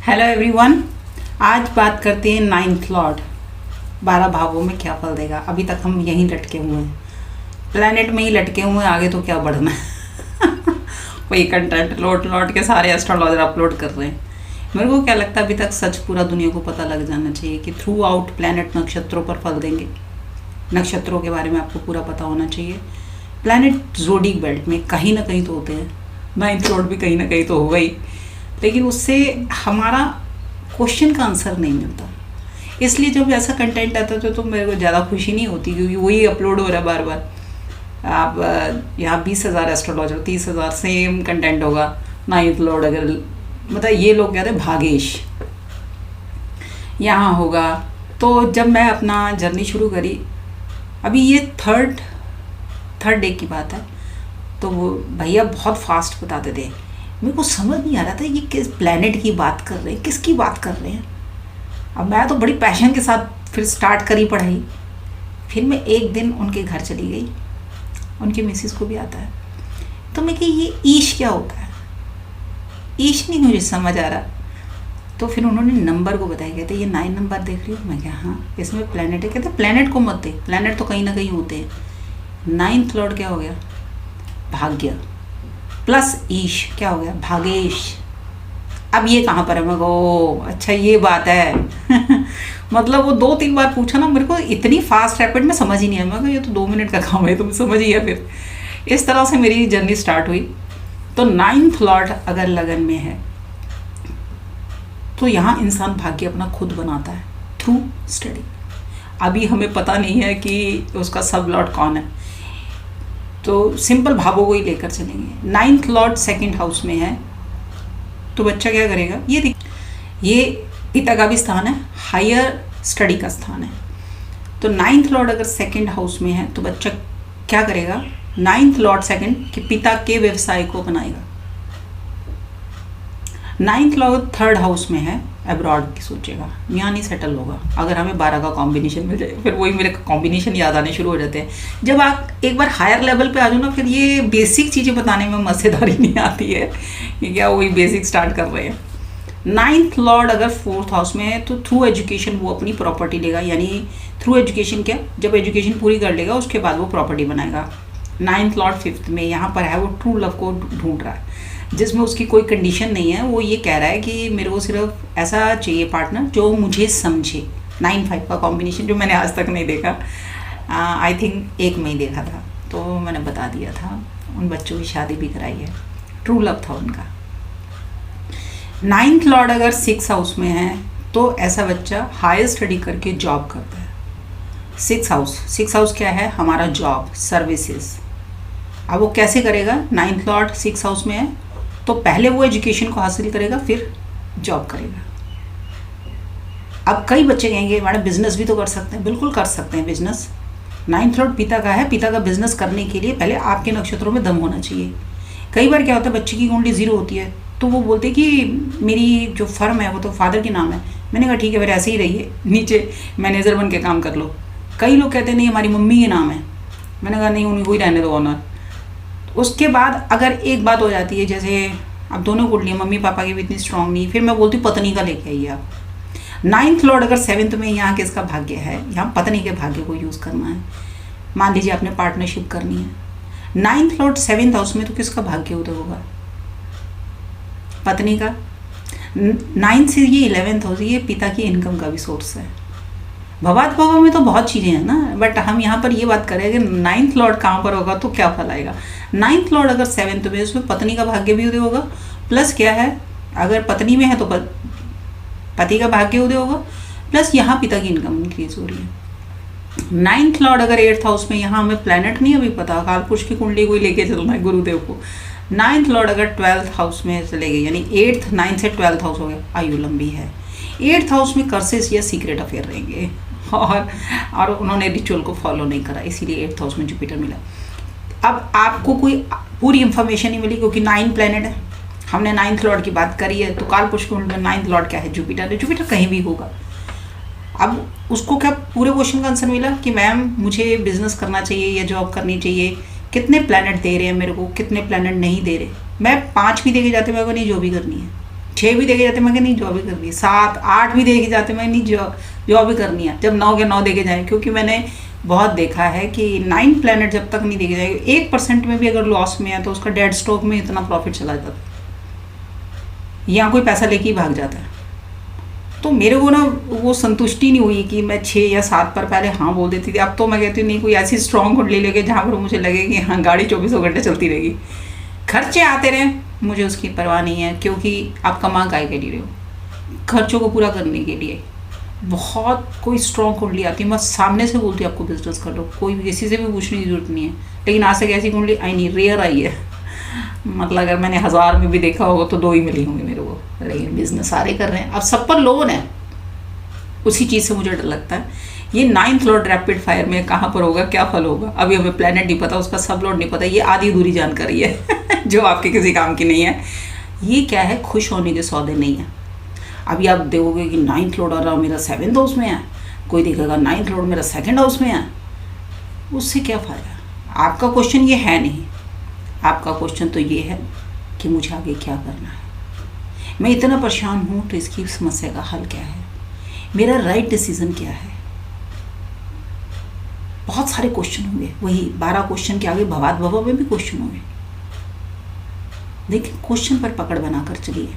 Hello everyone. आज बात करते हैं नाइन्थ लॉर्ड 12 भावों में क्या फल देगा। अभी तक हम यहीं लटके हुए हैं, प्लेनेट में ही लटके हुए हैं, आगे तो क्या बढ़ना है। वही कंटेंट लौट के सारे एस्ट्रोलॉजर अपलोड कर रहे हैं। मेरे को क्या लगता है अभी तक सच पूरा दुनिया को पता लग जाना चाहिए कि थ्रू आउट प्लेनेट नक्षत्रों पर फल देंगे। नक्षत्रों के बारे में आपको पूरा पता होना चाहिए। प्लेनेट ज़ोडिक बेल्ट में कहीं ना कहीं तो होते हैं, नाइन्थ लॉर्ड भी कहीं ना कहीं तो होगा ही, लेकिन उससे हमारा क्वेश्चन का आंसर नहीं मिलता। इसलिए जब ऐसा कंटेंट आता है तो मेरे को ज़्यादा खुशी नहीं होती, क्योंकि वही अपलोड हो रहा है बार बार। आप यहाँ 20,000 एस्ट्रोलॉजर, 30,000 सेम कंटेंट होगा। नाइन्थ लॉर्ड अगर मतलब ये लोग कहते हैं भागेश यहाँ होगा। तो जब मैं अपना जर्नी शुरू करी, अभी ये थर्ड डे की बात है, तो वो भैया बहुत फास्ट बताते थे। मेरे को समझ नहीं आ रहा था ये किस प्लेनेट की बात कर रहे हैं, किसकी बात कर रहे हैं। अब मैं तो बड़ी पैशन के साथ फिर स्टार्ट करी पढ़ाई। फिर मैं एक दिन उनके घर चली गई, उनकी मिसेस को भी आता है, तो मैं कि ये ईश क्या होता है, ईश नहीं मुझे समझ आ रहा। तो फिर उन्होंने नंबर को बताया, कहते ये 9 नंबर देख रही हो। मैं क्या हाँ इसमें प्लेनेट है। कहते प्लेनेट को मत दे, प्लेनेट तो कहीं ना कहीं होते हैं। नाइन्थ लॉर्ड क्या हो गया, भाग्य प्लस ईश क्या हो गया, भागेश। अब ये कहाँ पर है। मैं को अच्छा ये बात है। मतलब वो 2-3 बार पूछा ना, मेरे को इतनी फास्ट रैपिड में समझ ही नहीं आया। मैं कहा ये तो 2 मिनट का काम है, तुम समझ ही है। फिर इस तरह से मेरी जर्नी स्टार्ट हुई। तो नाइन्थ लॉर्ड अगर लगन में है तो यहाँ इंसान भाग्य अपना खुद बनाता है थ्रू स्टडी। अभी हमें पता नहीं है कि उसका सब लॉर्ड कौन है, तो सिंपल भावों को ही लेकर चलेंगे। नाइन्थ लॉर्ड 2nd हाउस में है तो बच्चा क्या करेगा, ये पिता का भी स्थान है, हायर स्टडी का स्थान है। तो नाइन्थ लॉर्ड अगर 2nd हाउस में है तो बच्चा क्या करेगा, नाइन्थ लॉर्ड 2nd के पिता के व्यवसाय को बनाएगा। नाइन्थ लॉर्ड 3rd हाउस में है, अब्रॉड की सोचेगा, यहाँ नहीं सेटल होगा। अगर हमें 12 का कॉम्बिनेशन मिल जाए, फिर वही मेरे कॉम्बिनेशन याद आने शुरू हो जाते हैं। जब आप एक बार हायर लेवल पे आ जाओ ना, फिर ये बेसिक चीज़ें बताने में मज़ेदारी नहीं आती है कि क्या वही बेसिक स्टार्ट कर रहे हैं। नाइन्थ लॉर्ड अगर 4th हाउस में है तो थ्रू एजुकेशन वो अपनी प्रॉपर्टी लेगा। यानी थ्रू एजुकेशन क्या, जब एजुकेशन पूरी कर लेगा उसके बाद वो प्रॉपर्टी बनाएगा। नाइन्थ लॉर्ड 5th में यहाँ पर है, वो ट्रू लव को ढूंढ रहा है, जिसमें उसकी कोई कंडीशन नहीं है। वो ये कह रहा है कि मेरे को सिर्फ ऐसा चाहिए पार्टनर जो मुझे समझे। 9-5 का कॉम्बिनेशन जो मैंने आज तक नहीं देखा, आई थिंक एक में ही देखा था, तो मैंने बता दिया था। उन बच्चों की शादी भी कराई है, ट्रू लव था उनका। नाइन्थ लॉर्ड अगर 6th हाउस में है तो ऐसा बच्चा हायर स्टडी करके जॉब करता है। 6th हाउस क्या है, हमारा जॉब, सर्विसेज। अब वो कैसे करेगा, नाइन्थ लॉर्ड 6th हाउस में है तो पहले वो एजुकेशन को हासिल करेगा, फिर जॉब करेगा। अब कई बच्चे कहेंगे मैडम बिजनेस भी तो कर सकते हैं। बिल्कुल कर सकते हैं बिजनेस। नाइन्थ लॉर्ड पिता का है, पिता का बिजनेस करने के लिए पहले आपके नक्षत्रों में दम होना चाहिए। कई बार क्या होता है, बच्चे की कुंडली 0 होती है तो वो बोलते हैं कि मेरी जो फर्म है वो तो फादर के नाम है। मैंने कहा ठीक है फिर ऐसे ही रहिए, नीचे मैनेजर बन के काम कर लो। कई लोग कहते हैं नहीं हमारी मम्मी के नाम है। मैंने कहा नहीं उनको ही रहने दो ऑनर। उसके बाद अगर एक बात हो जाती है, जैसे अब दोनों कुंडलियाँ मम्मी पापा की भी इतनी स्ट्रांग नहीं, फिर मैं बोलती हूँ पत्नी का लेके आइए आप। नाइन्थ लॉर्ड अगर 7th में, यहाँ किसका भाग्य है, यहाँ पत्नी के भाग्य को यूज़ करना है। मान लीजिए आपने पार्टनरशिप करनी है, नाइन्थ लॉर्ड 7th हाउस में, तो किसका भाग्य उदय होगा, पत्नी का। 9th से ये 11th हाउस, ये पिता की इनकम का भी सोर्स है। भवात भाव में तो बहुत चीज़ें हैं ना, बट हम यहाँ पर ये बात करें कि 9th लॉर्ड कहाँ पर होगा तो क्या फल आएगा। 9th लॉर्ड अगर 7th में, उसमें पत्नी का भाग्य भी उदय होगा, प्लस क्या है, अगर पत्नी में है तो पति का भाग्य उदय होगा, प्लस यहाँ पिता की इनकम इंक्रीज हो रही है। 9th लॉर्ड अगर 8th हाउस में, यहाँ हमें प्लैनेट नहीं अभी पता, काल पुरुष की कुंडली को ही लेके चलना है गुरुदेव को। 9th लॉर्ड अगर 12th हाउस में चले गए, यानी 8th 9th से 12th हाउस हो गया, आयु लंबी है। 8th हाउस में कर्सेस या सीक्रेट अफेयर रहेंगे, और उन्होंने रिचुअल को फॉलो नहीं करा, इसीलिए 8th हाउस में जुपिटर मिला। अब आपको कोई पूरी इंफॉर्मेशन नहीं मिली क्योंकि 9 प्लेनेट है। हमने 9th लॉर्ड की बात करी है, तो काल पुरुष कुंडली में 9th लॉर्ड क्या है, जुपिटर है। जुपिटर कहीं भी होगा। अब उसको क्या पूरे क्वेश्चन का आंसर मिला कि मैम मुझे बिजनेस करना चाहिए या जॉब करनी चाहिए, कितने प्लेनेट दे रहे हैं मेरे को, कितने प्लेनेट नहीं दे रहे। मैं 5 भी दे के जाते, मैं नहीं जो भी करनी है 6 भी देखे जाते, मैं नहीं जॉब ही करनी है, 7 8 भी देखे जाते, मैं नहीं जॉब ही करनी है। जब 9 के 9 देखे जाए, क्योंकि मैंने बहुत देखा है कि 9 प्लैनेट जब तक नहीं देखे जाएंगे, 1% में भी अगर लॉस में है तो उसका डेड स्टॉक में इतना प्रॉफिट चला जाता है, यहाँ कोई पैसा लेके ही भाग जाता है। तो मेरे को ना वो संतुष्टि नहीं हुई कि मैं 6 या 7 पर पहले हाँ बोल देती थी। अब तो मैं कहती हूँ नहीं, कोई ऐसी स्ट्रॉन्ग कुंडली लेके जहाँ पर मुझे लगे कि हाँ गाड़ी 24 घंटे चलती रहेगी, खर्चे आते रहे, मुझे उसकी परवाह नहीं है, क्योंकि आप कमा काय के लिए रहे हो, खर्चों को पूरा करने के लिए। बहुत कोई स्ट्रॉन्ग कुंडली आती है, मैं सामने से बोलती हूँ आपको बिजनेस कर लो, कोई भी किसी से भी पूछने की जरूरत नहीं है। लेकिन आज तक ऐसी कुंडली आई नहीं, रेयर आई है। मतलब अगर मैंने 1000 में भी देखा होगा तो 2 ही मिली होंगी मेरे को। लेकिन बिजनेस सारे कर रहे हैं, अब सब पर लोन है, उसी चीज़ से मुझे डर लगता है। ये 9th लॉर्ड रैपिड फायर में कहाँ पर होगा, क्या फल होगा, अभी हमें प्लेनेट नहीं पता, उसका सब लॉर्ड नहीं पता, ये आधी अधूरी जानकारी है जो आपके किसी काम की नहीं है। ये क्या है, खुश होने के सौदे नहीं है। अभी आप देखोगे कि 9th लॉर्ड आ रहा मेरा 7th हाउस में है, कोई देखेगा 9th लॉर्ड मेरा 2nd हाउस में है, उससे क्या फ़ायदा। आपका क्वेश्चन ये है नहीं, आपका क्वेश्चन तो ये है कि मुझे आगे क्या करना है, मैं इतना परेशान हूँ तो इसकी समस्या का हल क्या है, मेरा राइट डिसीज़न क्या है। बहुत सारे क्वेश्चन होंगे, वही 12 क्वेश्चन के आगे भवात भवा में भी क्वेश्चन होंगे। देखिए क्वेश्चन पर पकड़ बनाकर चलिए।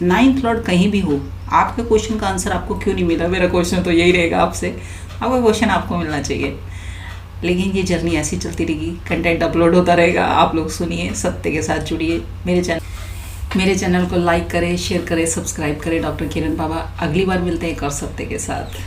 9th लॉर्ड कहीं भी हो, आपके क्वेश्चन का आंसर आपको क्यों नहीं मिला, मेरा क्वेश्चन तो यही रहेगा आपसे, आपका क्वेश्चन आपको मिलना चाहिए। लेकिन ये जर्नी ऐसी चलती रहेगी, कंटेंट अपलोड होता रहेगा, आप लोग सुनिए, सत्य के साथ जुड़िए। मेरे चैनल को लाइक करें, शेयर करें, सब्सक्राइब करें। डॉक्टर किरण बाबा, अगली बार मिलते हैं एक और सत्य के साथ।